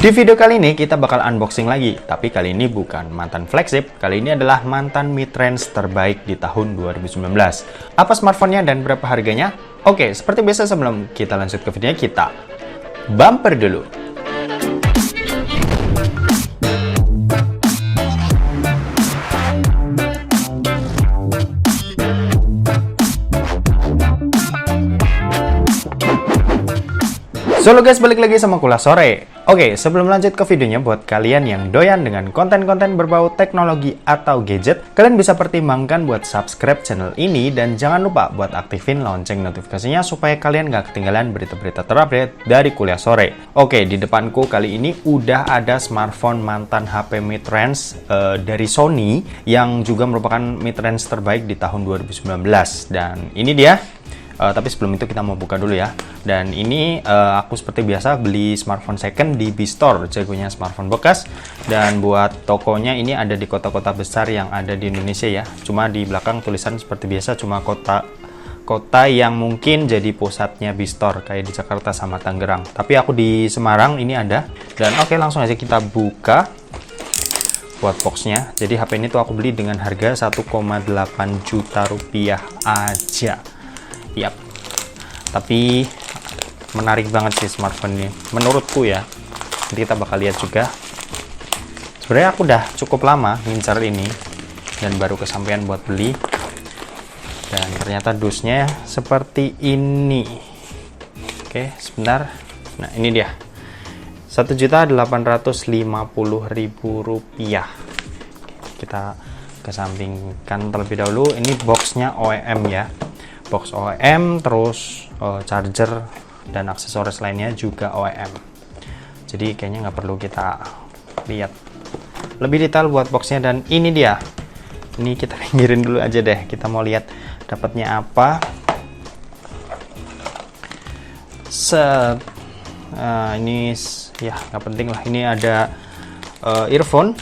Di video kali ini kita bakal unboxing lagi, tapi kali ini bukan mantan flagship, kali ini adalah mantan mid-range terbaik di tahun 2019. Apa smartphone-nya dan berapa harganya? Oke, seperti biasa sebelum kita lanjut ke videonya, kita bumper dulu. So guys, balik lagi sama Kulas Sore. Oke, sebelum lanjut ke videonya, buat kalian yang doyan dengan konten-konten berbau teknologi atau gadget, kalian bisa pertimbangkan buat subscribe channel ini dan jangan lupa buat aktifin lonceng notifikasinya supaya kalian gak ketinggalan berita-berita terupdate dari Kuliah Sore. Oke, di depanku kali ini udah ada smartphone mantan HP mid-range dari Sony yang juga merupakan mid-range terbaik di tahun 2019. Dan ini dia. Tapi sebelum itu kita mau buka dulu ya. Dan ini aku seperti biasa beli smartphone second di B-Store, jagonya smartphone bekas. Dan buat tokonya ini ada di kota-kota besar yang ada di Indonesia ya. Cuma di belakang tulisan seperti biasa cuma kota yang mungkin jadi pusatnya B-Store kayak di Jakarta sama Tangerang. Tapi aku di Semarang ini ada. Dan oke, langsung aja kita buka buat boxnya. Jadi HP ini tuh aku beli dengan harga 1,8 juta rupiah aja. Yap, tapi menarik banget sih smartphone ini menurutku ya. Nanti kita bakal lihat juga. Sebenarnya aku udah cukup lama ngincar ini dan baru kesampaian buat beli. Dan ternyata dusnya seperti ini. Oke, sebentar. Nah, ini dia. 1.850.000 rupiah. Kita kesampingkan terlebih dahulu. Ini boxnya OEM ya. Box OEM, terus charger dan aksesoris lainnya juga OEM. Jadi kayaknya nggak perlu kita lihat lebih detail buat boxnya. Dan ini dia. Ini kita pinggirin dulu aja deh. Kita mau lihat dapatnya apa. Ini ya nggak penting lah. Ini ada earphone.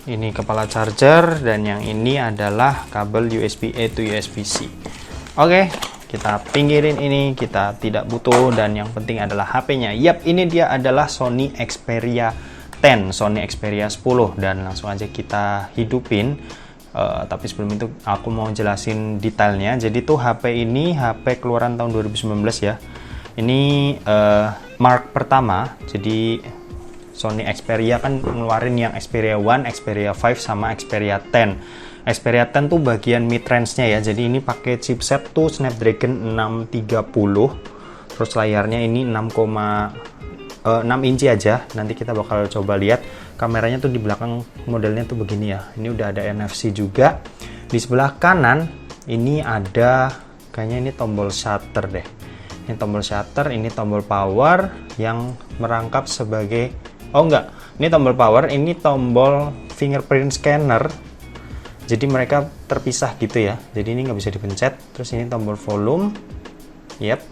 Ini kepala charger dan yang ini adalah kabel USB-A to USB-C. Oke, kita pinggirin ini, kita tidak butuh. Dan yang penting adalah HP-nya. Yap, ini dia adalah Sony Xperia 10, Sony Xperia 10. Dan langsung aja kita hidupin. Tapi sebelum itu aku mau jelasin detailnya. Jadi tuh HP ini HP keluaran tahun 2019 ya. Ini mark pertama. Jadi Sony Xperia kan ngeluarin yang Xperia 1, Xperia 5 sama Xperia 10. Xperia 10 tuh bagian mid-range-nya ya. Jadi ini pakai chipset tuh Snapdragon 630. Terus layarnya ini 6 inci aja. Nanti kita bakal coba lihat. Kameranya tuh di belakang modelnya tuh begini ya. Ini udah ada NFC juga. Di sebelah kanan ini ada, kayaknya ini tombol shutter deh. Ini tombol shutter, ini tombol power yang merangkap sebagai, oh enggak, ini tombol power, ini tombol fingerprint scanner. Jadi mereka terpisah gitu ya. Jadi ini nggak bisa dipencet. Terus ini tombol volume. Yap.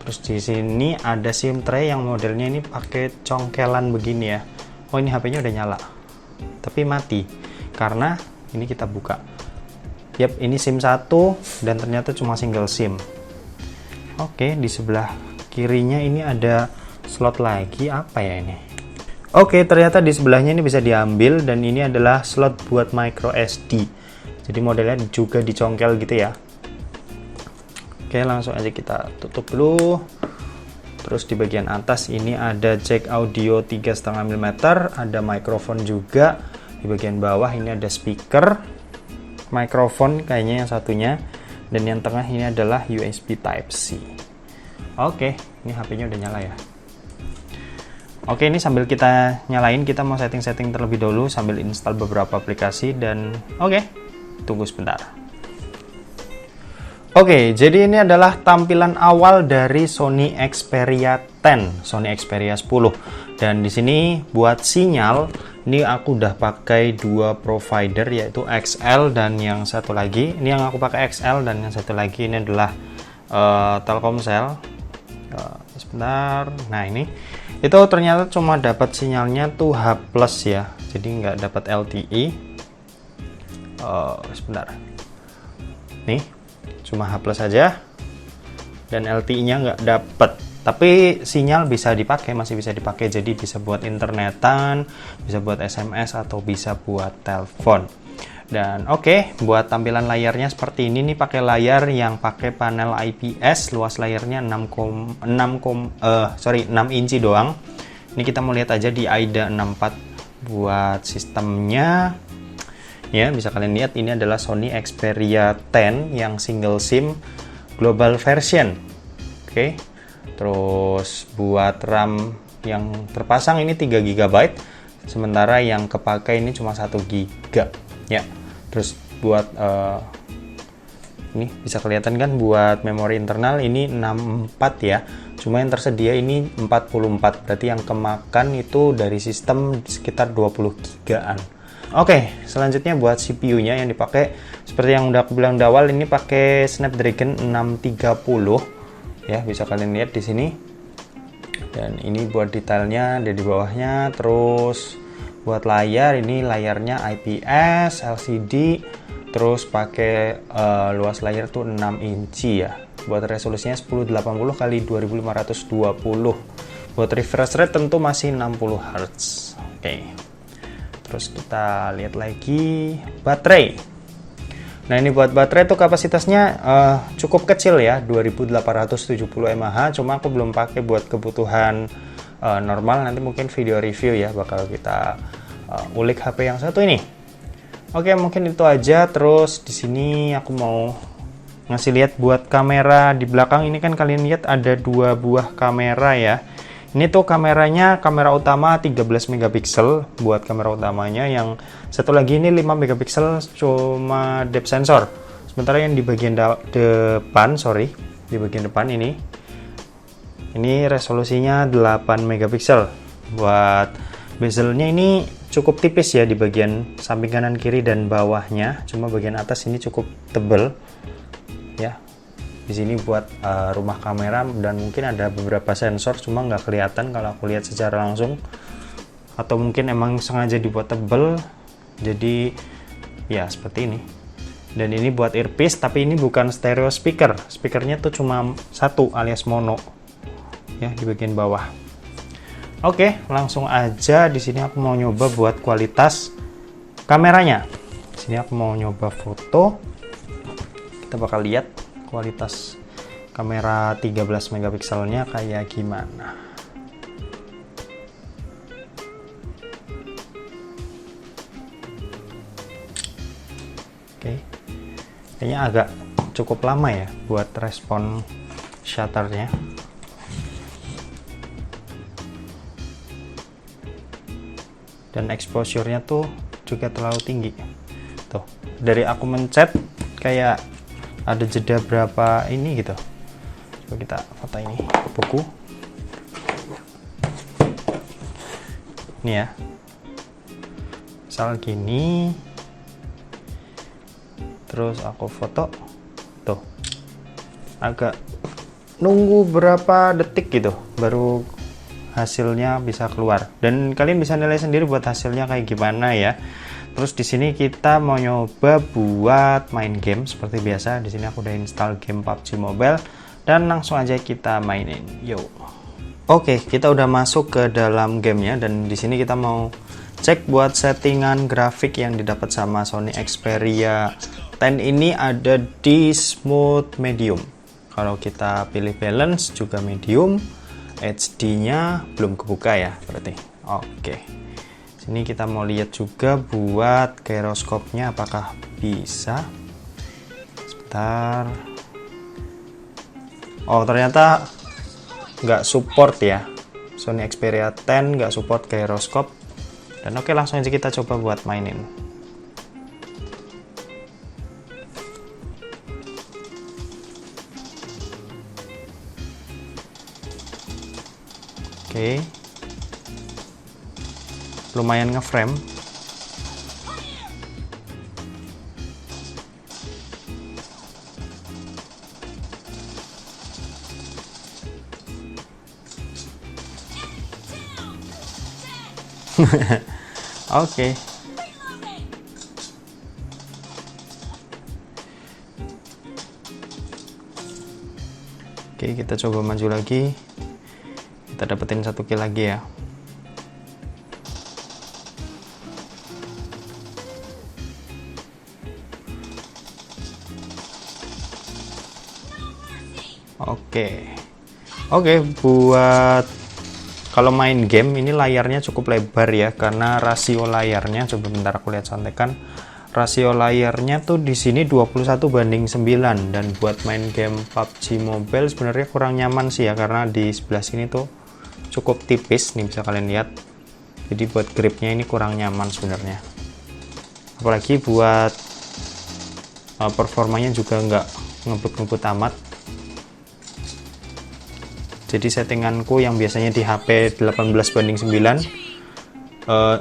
Terus di sini ada SIM tray yang modelnya ini pakai congkelan begini ya. Oh, ini HP-nya udah nyala. Tapi mati. Karena ini kita buka. Yap, ini SIM 1 dan ternyata cuma single SIM. Oke, di sebelah kirinya ini ada slot lagi. Apa ya ini? Oke, ternyata di sebelahnya ini bisa diambil dan ini adalah slot buat micro SD. Jadi modelnya juga dicongkel gitu ya. Oke, langsung aja kita tutup dulu. Terus di bagian atas ini ada jack audio 3,5 mm, ada mikrofon juga. Di bagian bawah ini ada speaker, mikrofon kayaknya yang satunya, dan yang tengah ini adalah USB Type-C. Oke, ini HP-nya udah nyala ya. Oke, ini sambil kita nyalain, kita mau setting-setting terlebih dahulu sambil install beberapa aplikasi dan oke, tunggu sebentar. Oke, jadi ini adalah tampilan awal dari Sony Xperia 10, Sony Xperia 10. Dan di sini buat sinyal, ini aku udah pakai dua provider yaitu XL dan yang satu lagi. Ini yang aku pakai XL dan yang satu lagi ini adalah Telkomsel. Sebentar. Nah, ini itu ternyata cuma dapat sinyalnya tuh H+ ya. Jadi nggak dapat LTE. Sebentar. Nih, cuma H+ saja. Dan LTE-nya nggak dapat. Tapi sinyal bisa dipakai, masih bisa dipakai, jadi bisa buat internetan, bisa buat SMS, atau bisa buat telepon. Dan oke, buat tampilan layarnya seperti ini nih, pakai layar yang pakai panel IPS, luas layarnya 6 inci doang. Ini kita mau lihat aja di AIDA 64 buat sistemnya. Ya, bisa kalian lihat ini adalah Sony Xperia 10 yang single SIM global version. Oke. Terus buat RAM yang terpasang ini 3 GB, sementara yang kepakai ini cuma 1 GB ya. Terus buat ini bisa kelihatan kan, buat memori internal ini 64 ya. Cuma yang tersedia ini 44, berarti yang kemakan itu dari sistem sekitar 20 GB-an. Oke, selanjutnya buat CPU-nya yang dipakai seperti yang udah aku bilang di awal, ini pakai Snapdragon 630. Ya, bisa kalian lihat di sini. Dan ini buat detailnya ada di bawahnya. Terus buat layar, ini layarnya IPS LCD. Terus pakai luas layar tuh 6 inci ya. Buat resolusinya 1080 x 2520. Buat refresh rate tentu masih 60 Hz. Oke. Terus kita lihat lagi baterai. Nah, ini buat baterai tuh kapasitasnya cukup kecil ya, 2870 mAh. Cuma aku belum pakai buat kebutuhan normal. Nanti mungkin video review ya, bakal kita ulik HP yang satu ini. Oke, mungkin itu aja. Terus di sini aku mau ngasih lihat buat kamera di belakang. Ini kan kalian lihat ada 2 buah kamera ya. Ini tuh kameranya, kamera utama 13 megapiksel buat kamera utamanya. Yang satu lagi ini 5 megapiksel cuma depth sensor. Sementara yang di bagian depan, di bagian depan ini resolusinya 8 megapiksel. Buat bezelnya ini cukup tipis ya di bagian samping kanan kiri dan bawahnya. Cuma bagian atas ini cukup tebal ya. Di sini buat rumah kamera, dan mungkin ada beberapa sensor, cuma nggak kelihatan kalau aku lihat secara langsung, atau mungkin emang sengaja dibuat tebel, jadi ya seperti ini. Dan ini buat earpiece, tapi ini bukan stereo speaker, speakernya tuh cuma satu alias mono ya di bagian bawah. Oke, langsung aja. Di sini aku mau nyoba buat kualitas kameranya. Di sini aku mau nyoba foto, kita bakal lihat kualitas kamera 13 megapikselnya kayak gimana. Oke. Kayaknya agak cukup lama ya buat respon shutternya. Dan exposure-nya tuh juga terlalu tinggi. Tuh, dari aku mencet kayak ada jeda berapa ini gitu. Coba kita foto ini buku. Ini ya. Misal gini. Terus aku foto. Tuh. Agak nunggu berapa detik gitu baru hasilnya bisa keluar. Dan kalian bisa nilai sendiri buat hasilnya kayak gimana ya. Terus di sini kita mau nyoba buat main game seperti biasa. Di sini aku udah install game PUBG Mobile dan langsung aja kita mainin. Yo. Oke, kita udah masuk ke dalam gamenya, dan di sini kita mau cek buat settingan grafik yang didapat sama Sony Xperia 10 ini ada di smooth medium. Kalau kita pilih balance juga medium. HD-nya belum kebuka ya berarti. Oke. Ini kita mau lihat juga buat gyroscope-nya apakah bisa. Sebentar. Oh, ternyata nggak support ya. Sony Xperia 10 nggak support gyroscope. Dan oke, langsung aja kita coba buat mainin. Oke. Lumayan ngeframe. Oke. Oke, kita coba maju lagi. Kita dapetin 1 kill lagi ya. Oke, buat kalau main game ini layarnya cukup lebar ya, karena rasio layarnya, coba bentar aku lihat contekan. Rasio layarnya tuh di sini 21:9, dan buat main game PUBG Mobile sebenarnya kurang nyaman sih ya, karena di sebelah sini tuh cukup tipis nih, bisa kalian lihat. Jadi buat gripnya ini kurang nyaman sebenarnya. Apalagi buat performanya juga nggak ngebut-ngebut amat. Jadi settinganku yang biasanya di HP 18:9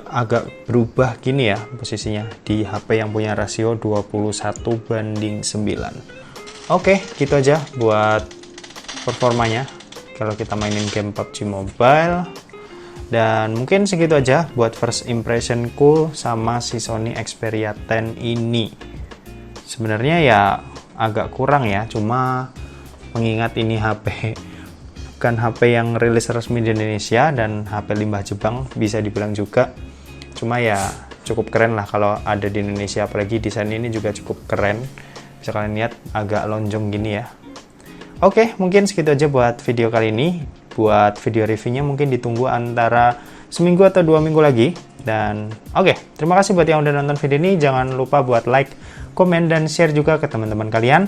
agak berubah gini ya posisinya di HP yang punya rasio 21:9. Oke, gitu aja buat performanya kalau kita mainin game PUBG Mobile. Dan mungkin segitu aja buat first impressionku sama si Sony Xperia 10 ini. Sebenarnya ya agak kurang ya, cuma mengingat ini HP bukan HP yang rilis resmi di Indonesia dan HP limbah Jepang bisa dibilang juga. Cuma ya cukup keren lah kalau ada di Indonesia, apalagi desain ini juga cukup keren. Bisa kalian lihat agak lonjong gini ya. Oke, mungkin segitu aja buat video kali ini. Buat video reviewnya mungkin ditunggu antara seminggu atau 2 minggu lagi. Dan oke, terima kasih buat yang udah nonton video ini. Jangan lupa buat like, komen, dan share juga ke teman-teman kalian,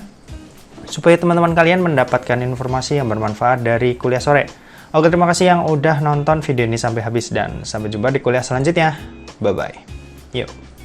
supaya teman-teman kalian mendapatkan informasi yang bermanfaat dari kuliah sore. Oke, terima kasih yang udah nonton video ini sampai habis, dan sampai jumpa di kuliah selanjutnya. Bye-bye. Yuk.